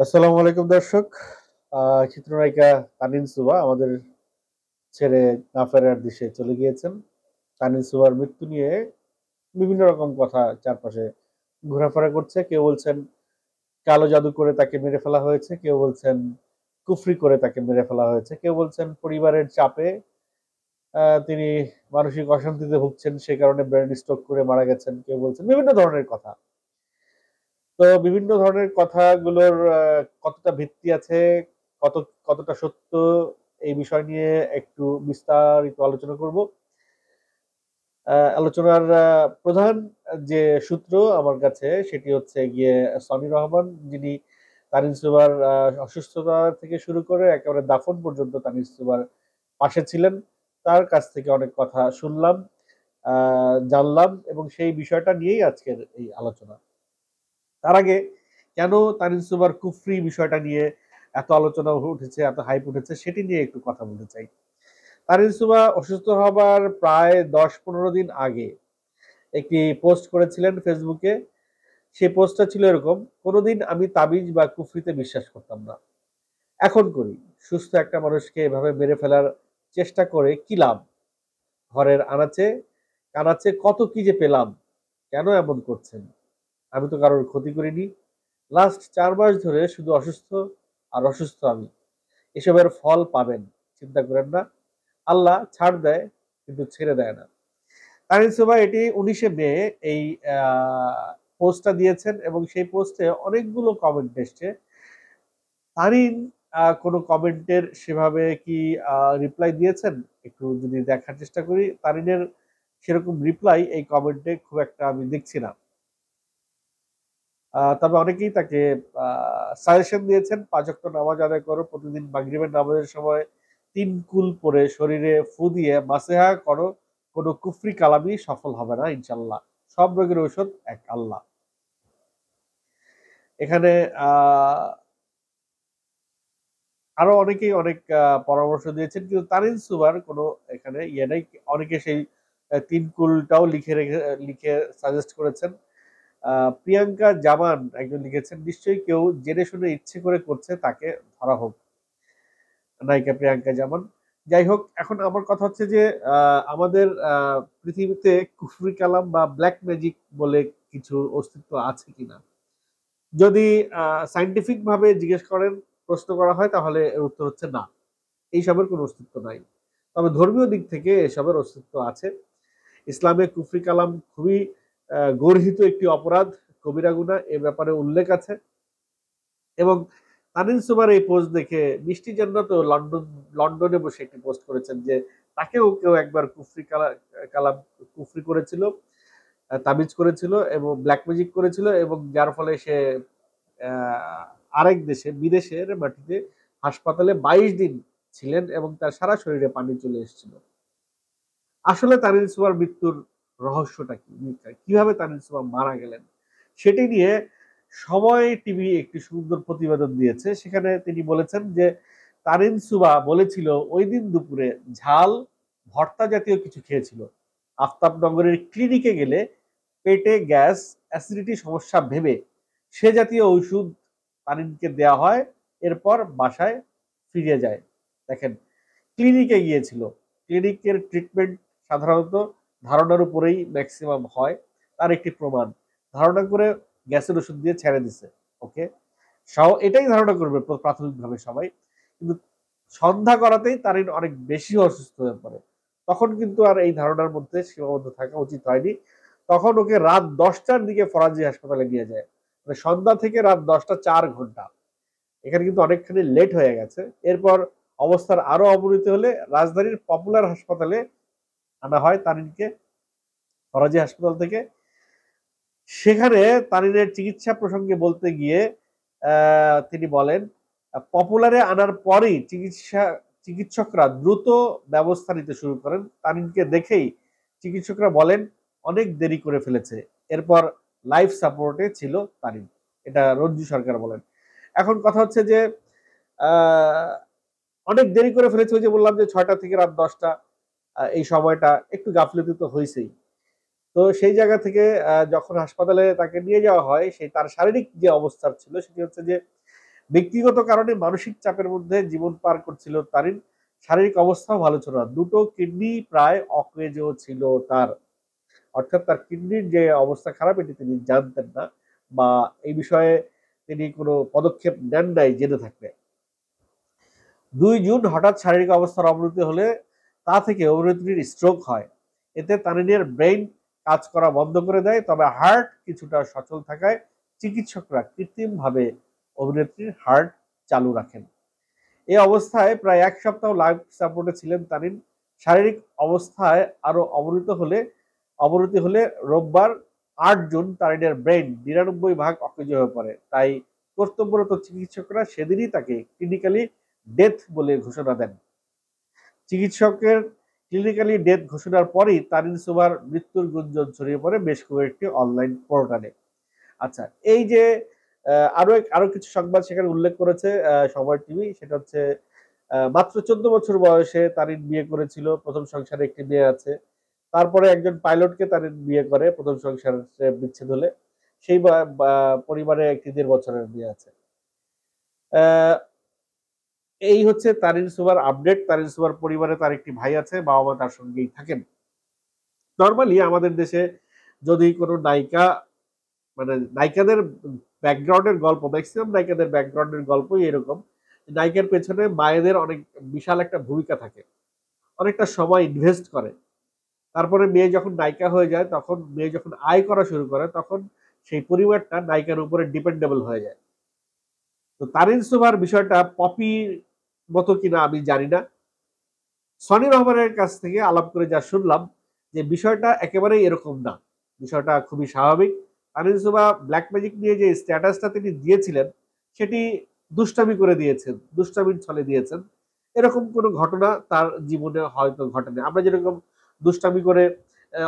আসসালামু আলাইকুম দর্শক। চিত্রনায়িকা তানিন সুবা আমাদের ছেড়ে না ফেরার দেশে চলে গিয়েছেন। তানিন সুবার মৃত্যু নিয়ে বিভিন্ন রকম কথা চারপাশে ঘোরাফেরা করছে। কেউ বলছেন কালো জাদু করে তাকে মেরে ফেলা হয়েছে, কেউ বলছেন কুফরি করে তাকে মেরে ফেলা হয়েছে, কেউ বলছেন পরিবারের চাপে তিনি মানসিক অশান্তিতে ভুগছেন, সে কারণে ব্রেন স্ট্রোক করে মারা গেছেন, কেউ বলছেন বিভিন্ন ধরনের কথা। তো বিভিন্ন ধরনের কথাগুলোর কতটা ভিত্তি আছে, কত কতটা সত্য, এই বিষয় নিয়ে একটু বিস্তারিত আলোচনা করব। আলোচনার প্রধান যে সূত্র আমার কাছে সেটি হচ্ছে গিয়ে সনি রহমান, যিনি তানিন সুবার অসুস্থতা থেকে শুরু করে একেবারে দাফন পর্যন্ত তানিন সুবার পাশে ছিলেন। তার কাছ থেকে অনেক কথা শুনলাম, জানলাম এবং সেই বিষয়টা নিয়েই আজকের এই আলোচনা। তার আগে কেন তানিন সুবার কুফরি বিষয়টা নিয়ে এত আলোচনা উঠেছে, এত হাইপ উঠেছে, সেটি নিয়ে একটু কথা বলতে চাই। তানিন সুবা অসুস্থ হবার প্রায় ১০-১৫ দিন আগে একটি পোস্ট করেছিলেন ফেসবুকে। সেই পোস্টটা ছিল এরকম: কোনোদিন আমি তাবিজ বা কুফরিতে বিশ্বাস করতাম না, এখন করি। সুস্থ একটা মানুষকে এভাবে মেরে ফেলার চেষ্টা করে কি লাভ? ঘরের আনাচে কানাচে কত কি যে পেলাম, কেন এমন করছেন? আমি তো কারোর ক্ষতি করিনি। লাস্ট ৪ মাস ধরে শুধু অসুস্থ আর অসুস্থ আমি। এসবের ফল পাবেন, চিন্তা করেন না। আল্লাহ ছাড় দেয় কিন্তু ছেড়ে দেয় না। তানিন সুবা এটি ১৯শে মে এই পোস্টটা দিয়েছেন এবং সেই পোস্টে অনেকগুলো কমেন্ট এসছে। তারিন কোনো কমেন্টের সেভাবে কি রিপ্লাই দিয়েছেন? একটু যদি দেখার চেষ্টা করি। তারিনের সেরকম রিপ্লাই এই কমেন্টে খুব একটা আমি দেখছি না। তবে অনেকেই তাকে সাজেশন দিয়েছেন, ৫ ওয়াক্ত নামাজ আদায় করো, প্রতিদিন মাগরিবের নামাজের সময় ৩ কুল পরে শরীরে ফু দিয়ে মাসেহা করো, কোনো কুফরি কালামই সফল হবে না ইনশাল্লাহ। সব রোগের ঔষধ এক আল্লাহ। এখানে আরো অনেকেই অনেক পরামর্শ দিয়েছেন, কিন্তু তারিন সুবার কোনো এখানে ইয়ে নাই। অনেকে সেই ৩ কুলটাও লিখে সাজেস্ট করেছেন। প্রিয়াঙ্কা জামান একজন লিখেছেন, নিশ্চয়ই কেউ জেনে শুনে ইচ্ছে করে করছে, তাকে ধরা হোক। নায়িকা প্রিয়াঙ্কা জামান। যাই হোক, এখন আমার কথা হচ্ছে যে আমাদের পৃথিবীতে কুফরি কালাম বা ব্ল্যাক ম্যাজিক বলে কিছু অস্তিত্ব আছে কিনা, যদি সাইন্টিফিক ভাবে জিজ্ঞেস করেন, প্রশ্ন করা হয়, তাহলে এর উত্তর হচ্ছে না, এইসবের কোনো অস্তিত্ব নাই। তবে ধর্মীয় দিক থেকে এসবের অস্তিত্ব আছে। ইসলামে কুফরি কালাম খুবই গর্হিত একটি অপরাধ, কবিরা গুনাহ, এ ব্যাপারে উল্লেখ আছে। এবং তানিন সুমার এই পোস্ট দেখে মিষ্টি জান্নাত লন্ডনে বসে একটি পোস্ট করেছেন যে তাকেও কেউ একবার কালাম কুফরি করেছিল, তাবিজ করেছিল এবং ব্ল্যাক ম্যাজিক করেছিল, এবং যার ফলে সে আরেক দেশে, বিদেশের মাটিতে হাসপাতালে ২২ দিন ছিলেন এবং তার সারা শরীরে পানি চলে এসেছিল। আসলে তানিন সুমার মৃত্যুর রহস্যটা কি, কিভাবে তানিন সুমা মারা গেলেন, সেটি নিয়ে সময় টিভি একটি সুন্দর প্রতিবেদন দিয়েছে। সেখানে তিনি বলেছেন যে তানিন সুবা বলেছিল ওই দিন দুপুরে ঝাল ভর্তা জাতীয় কিছু খেয়েছিল। আফতাবনগরের ক্লিনিকে গেলে পেটে গ্যাস, অ্যাসিডিটি সমস্যা ভেবে সে জাতীয় ওষুধ তানিনকে দেয়া হয়, এরপর বাসায় ফিরে যায়। দেখেন, ক্লিনিকে গিয়েছিল। ক্লিনিকের ট্রিটমেন্ট সাধারণত ধারণার উপরেই ম্যাক্সিমাম হয়, তার একটি প্রমাণ। ধারণা করে গ্যাসের ওষুধ দিয়ে ছেড়ে দিছে, ওকে, এটাই ধারণা করবে প্রাথমিকভাবে সবাই। কিন্তু সন্ধ্যা করাতেই তারিন অনেক বেশি অসুস্থ হয়ে পড়ে। তখন কিন্তু আর এই ধারণার মধ্যে সীমাবদ্ধ থাকা উচিত হয়নি। তখন ওকে রাত ১০টার দিকে ফরাজি হাসপাতালে নিয়ে যায়। মানে সন্ধ্যা থেকে রাত ১০টা ৪ ঘন্টা, এখানে কিন্তু অনেকখানি লেট হয়ে গেছে। এরপর অবস্থার আরো অবনতি হলে রাজধানীর পপুলার হাসপাতালে আনা হয় তারিনকে, ফরাজি হাসপাতাল থেকে। সেখানে তারিনের চিকিৎসা প্রসঙ্গে বলতে গিয়ে তিনি বলেন, পপুলারে আনার পরেই চিকিৎসকরা দ্রুত ব্যবস্থা নিতে শুরু করেন। তারিনকে দেখেই চিকিৎসকরা বলেন অনেক দেরি করে ফেলেছে। এরপর লাইফ সাপোর্টে ছিল তারিন, এটা রঞ্জু সরকার বলেন। এখন কথা হচ্ছে যে আহ, অনেক দেরি করে ফেলেছে, ওই যে বললাম যে ৬টা থেকে রাত ১০টা, এই সময়টা একটু গাফলতি তো হয়েছেই। তো সেই জায়গা থেকে যখন হাসপাতালে তাকে নিয়ে যাওয়া হয়, সেই তার শারীরিক যে অবস্থা ছিল সেটি হচ্ছে যে ব্যক্তিগত কারণে মানসিক চাপের মধ্যে জীবন পার করছিল তারিন। শারীরিক অবস্থাও ভালো ছিল না, দুটো কিডনি প্রায় অকেজ ছিল তার। অর্থাৎ তার কিডনির যে অবস্থা খারাপ এটি তিনি জানতেন না, বা এই বিষয়ে তিনি কোনো পদক্ষেপ নেন নাই জেনে থাকলে। 2 জুন হঠাৎ শারীরিক অবস্থার অবনতি হলে তা থেকে অভিনেত্রীর স্ট্রোক হয়। এতে তানিনের ব্রেইন কাজ করা বন্ধ করে দেয়, তবে হার্ট কিছুটা সচল থাকায় চিকিৎসকরা কৃত্রিমভাবে অভিনেত্রীর হার্ট চালু রাখেন। এই অবস্থায় প্রায় 1 সপ্তাহ লাইফ সাপোর্টে ছিলেন তানিন। শারীরিক অবস্থায় আরো অবনতি হলে রোববার 8 জুন তারিনের ব্রেইন 99 ভাগ অকেজ হয়ে পড়ে। তাই কর্তব্যরত চিকিৎসকরা সেদিনই তাকে ক্লিনিক্যালি ডেথ বলে ঘোষণা দেন। চিকিৎসকের ক্লিনিক্যালি ডেথ ঘোষণার পরই তারিন সুভার মৃত্যুর গুঞ্জন ছড়িয়ে পড়ে বেশ কয়েকটি অনলাইন পোর্টালে। আচ্ছা, এই যে আরো কিছু সংবাদ সেখানে উল্লেখ করেছে সময় টিভি, সেটা হচ্ছে মাত্র 14 বছর বয়সে তারিন বিয়ে করেছিল, প্রথম সংসারে একটি মেয়ে আছে। তারপরে একজন পাইলটকে তারিন বিয়ে করে প্রথম সংসারে বিচ্ছেদ হলে, সেই পরিবারে একটি 1.5 বছরের মেয়ে আছে। এই হচ্ছে তারিন সুভার আপডেট। তারিন সুভার পরিবারে তার একটি ভাই আছে, বাবা মা তার সঙ্গেই থাকেন। নর্মালি আমাদের দেশে যদি কোনো নায়িকা, মানে নায়িকাদের ব্যাকগ্রাউন্ডের গল্প, ম্যাক্সিমাম নায়িকাদের ব্যাকগ্রাউন্ডের গল্পই এরকম, নায়িকার পেছনে মায়েদের অনেক বিশাল একটা ভূমিকা থাকে, অনেকটা সময় ইনভেস্ট করে। তারপরে মেয়ে যখন নায়িকা হয়ে যায়, তখন মেয়ে যখন আয় করা শুরু করে, তখন সেই পরিবারটা নায়িকার উপরে ডিপেন্ডেবল হয়ে যায়। তো তারিন সুভার বিষয়টা পপির মতো কিনা আমি জানি না। সনি রহমানের কাছ থেকে আলাপ করে যা শুনলাম, যে বিষয়টা একেবারেই এরকম না, বিষয়টা খুবই স্বাভাবিক। তারিন সুভা ব্ল্যাক ম্যাজিক নিয়ে যে স্ট্যাটাসটা তিনি দিয়েছিলেন, সেটি দুষ্টামি করে দিয়েছেন, দুষ্টামির ছলে দিয়েছেন। এরকম কোনো ঘটনা তার জীবনে হয়তো ঘটেনি। আমরা যেরকম দুষ্টামি করে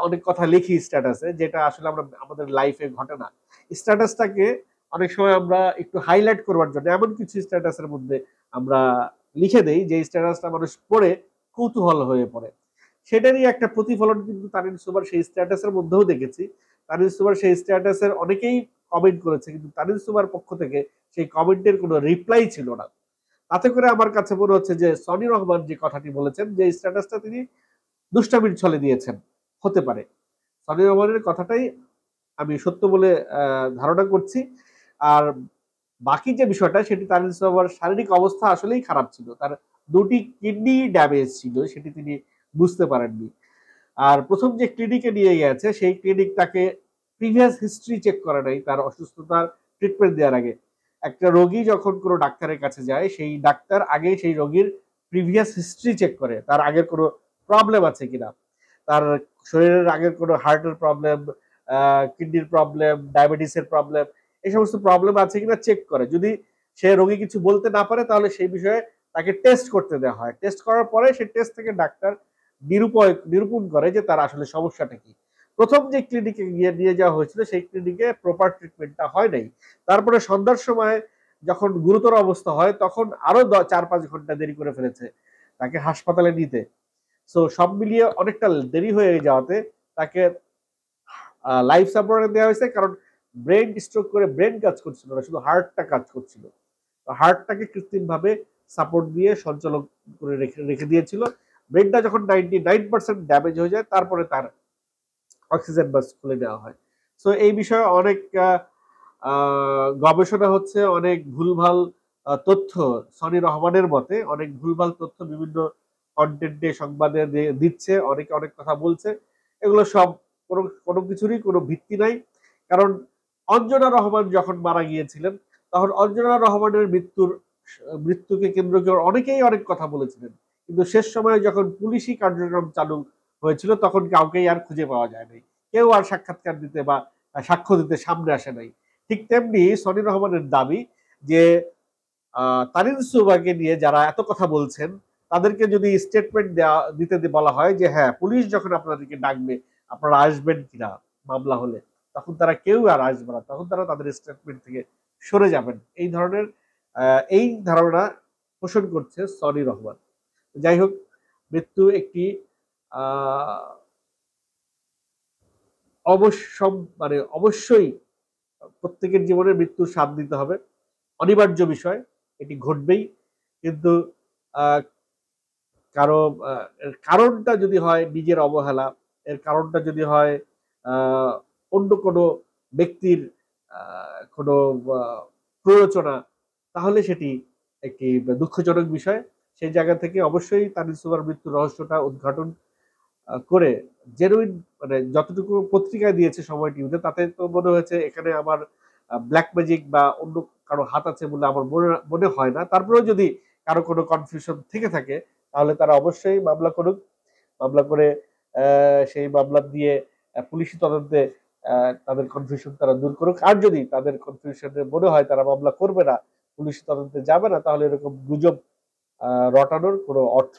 অনেক কথা লিখি স্ট্যাটাসে, যেটা আসলে আমরা আমাদের লাইফে ঘটে না, স্ট্যাটাসটাকে অনেক সময় আমরা একটু হাইলাইট করবার জন্য এমন কিছু স্ট্যাটাসের মধ্যে আমরা লিখে দেই, যে স্ট্যাটাসটা মানুষ পড়ে কৌতূহল হয়ে পড়ে। সেটারই একটা প্রতিফলন কিন্তু তানিন সুভার সেই স্ট্যাটাসের মধ্যেও দেখেছি। তানিন সুভার সেই স্ট্যাটাসের অনেকেই কমেন্ট করেছে, কিন্তু তানিন সুভার পক্ষ থেকে সেই কমেন্টের কোনো রিপ্লাই ছিল না। তাতে করে আমার কাছে মনে হচ্ছে যে সনি রহমান যে কথাটি বলেছেন, যে স্ট্যাটাসটা তিনি দুষ্টামির ছলে দিয়েছেন, হতে পারে সনি রহমানের কথাটাই আমি সত্য বলে ধারণা করছি। আর বাকি যে বিষয়টা, সেটি তানিন সুভার শারীরিক অবস্থা আসলেই খারাপ ছিল, তার 2টি কিডনি ড্যামেজ ছিল, সেটি তিনি বুঝতে পারেননি। আর প্রথম যে ক্লিনিকে নিয়ে গেছে, সেই ক্লিনিক তাকে প্রিভিয়াস হিস্ট্রি চেক করে নাই তার অসুস্থতার ট্রিটমেন্ট দেওয়ার আগে। একটা রোগী যখন কোনো ডাক্তারের কাছে যায়, সেই ডাক্তার আগে সেই রোগীর প্রিভিয়াস হিস্ট্রি চেক করে, তার আগের কোনো প্রবলেম আছে কিনা, তার শরীরের আগের কোনো হার্টের প্রবলেম, কিডনির প্রবলেম, ডায়াবেটিসের প্রবলেম, এই সমস্ত প্রবলেম আছে কিনা চেক করে। যদি সে রোগী কিছু বলতে না পারে, তাহলে সেই বিষয়ে তাকে টেস্ট করতে দেওয়া হয়। টেস্ট করার পরে সেই টেস্ট থেকে ডাক্তার নিরূপণ করে যে তার আসলে সমস্যাটা কি। প্রথম যে ক্লিনিকে গিয়ে নিয়ে যাওয়া হয়েছিল, সেই ক্লিনিকে প্রপার ট্রিটমেন্টটা হয় নাই। তারপরে সন্ধ্যার সময় যখন গুরুতর অবস্থা হয়, তখন আরো 4-5 ঘন্টা দেরি করে ফেলেছে তাকে হাসপাতালে নিতে। সো সব মিলিয়ে অনেকটা দেরি হয়ে যাওয়াতে তাকে লাইফ সাপোর্টে দেওয়া হয়েছে, কারণ ব্রেন স্ট্রোক করে ব্রেন কাজ করছিল না, শুধু হার্টটা কাজ করছিল। হার্টটাকে কৃত্রিমভাবে সাপোর্ট দিয়ে সঞ্চালন করে রেখে রেখে দিয়েছিল। ব্রেনটা যখন 99% ড্যামেজ হয়ে যায়, তারপরে তার অক্সিজেন মাস্ক খুলে দেওয়া হয়। সো এই বিষয়ে অনেক গবেষণা হচ্ছে, অনেক ভুলভাল তথ্য, সনি রহমানের মতে অনেক ভুলভাল তথ্য বিভিন্ন কন্টেন্টে সংবাদে দিচ্ছে, অনেকে অনেক কথা বলছে। এগুলো সব কোনো কোনো কিছুরই কোনো ভিত্তি নাই। কারণ অঞ্জনা রহমান যখন মারা গিয়েছিলেন, তখন অঞ্জনা রহমানের মৃত্যুকে কেন্দ্র করে অনেকেই অনেক কথা বলেছিলেন, কিন্তু শেষ সময়ে যখন পুলিশি কার্যক্রম চালু হয়েছিল, তখন কাউকেই আর খুঁজে পাওয়া যায় নাই, কেউ আর সাক্ষাৎকার দিতে বা সাক্ষ্য দিতে সামনে আসে নাই। ঠিক তেমনি সনি রহমানের দাবি যে তারিন সুবাকে নিয়ে যারা এত কথা বলছেন, তাদেরকে যদি স্টেটমেন্ট দিতে বলা হয় যে হ্যাঁ, পুলিশ যখন আপনাদেরকে ডাকবে আপনারা আসবেন কিনা মামলা হলে, তখন তারা কেউ আর আসবে না, তখন তারা তাদের স্টেটমেন্ট থেকে সরে যাবেন। এই ধারণা পোষণ করছে সনি রহমান। যাই হোক, মৃত্যু একটি অবশ্যই প্রত্যেকের জীবনে মৃত্যুর স্বাদ দিতে হবে। অনিবার্য বিষয়, এটি ঘটবেই। কিন্তু আহ, কারো এর কারণটা যদি হয় নিজের অবহেলা, এর কারণটা যদি হয় অন্য কোনো ব্যক্তির কোনো প্ররোচনা, তাহলে সেটি একটি দুঃখজনক বিষয়। সেই জায়গা থেকে অবশ্যই তানিম সুমার মৃত্যুর রহস্যটা উদ্ঘাটন করে জেনুইন, মানে যতটুকু পত্রিকায় দিয়েছে সময় টিভিতে, তাতে তো মনে হয়েছে এখানে আমার ব্ল্যাক ম্যাজিক বা অন্য কারো হাত আছে বলে আমার মনে মনে হয় না। তারপরেও যদি কারো কোনো কনফিউশন থেকে থাকে, তাহলে তারা অবশ্যই মামলা করুক। মামলা করে সেই মামলা দিয়ে পুলিশি তদন্তে তাদের কনফিউশন তারা দূর করুক। আর যদি তাদের কনফিউশনে মনে হয় তারা মামলা করবে না, পুলিশি তদন্তে যাবে না, তাহলে এরকম গুজব রটানোর কোনো অর্থ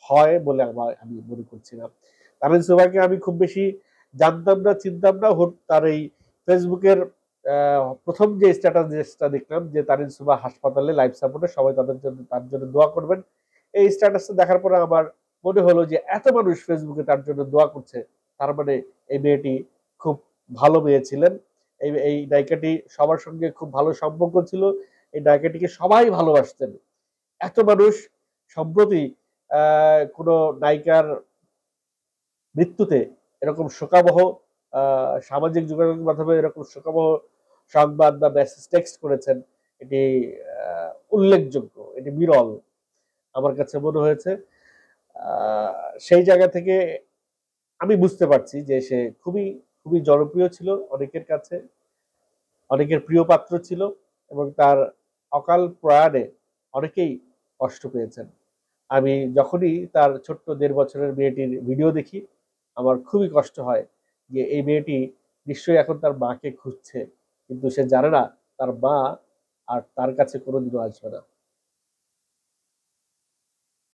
হয় বলে আমি মনে করছি না। তামিল সুবাকে আমি খুব বেশি জানতাম না, চিনতাম না। তার এই ফেসবুকের প্রথম যে স্ট্যাটাসটা দেখলাম যে তারিন সুবা হাসপাতালে লাইফ সাপোর্টে, সবাই তার জন্য দোয়া করবেন, এই স্ট্যাটাসটা দেখার পরে আমার মনে হলো যে এত মানুষ ফেসবুকে তার জন্য দোয়া করছে, তার মানে এই মেয়েটি খুব ভালো মেয়ে ছিলেন। এই নায়িকাটি সবার সঙ্গে খুব ভালো সম্পর্ক ছিল, এই নায়িকাটিকে সবাই ভালোবাসতেন। এত মানুষ সম্প্রতি কোনো নায়িকার মৃত্যুতে এরকম শোকাবহ সামাজিক যোগাযোগ মাধ্যমে এরকম শোকাবহ সংবাদ বা মেসেজ টেক্সট করেছেন, এটি উল্লেখযোগ্য, এটি বিরল আমার কাছে মনে হয়েছে। সেই জায়গা থেকে আমি বুঝতে পারছি যে সে খুবই খুবই জনপ্রিয় ছিল অনেকের কাছে, অনেকের প্রিয় পাত্র ছিল, এবং তার অকাল প্রয়াণে অনেকেই কষ্ট পেয়েছেন। আমি যখনই তার ছোট্ট ১.৫ বছরের মেয়েটির ভিডিও দেখি, আমার খুবই কষ্ট হয় যে এই মেয়েটি নিশ্চয়ই এখন তার মাকে খুঁজছে, কিন্তু সে জানে না তার মা আর তার কাছে কোনোদিনও আসবে না।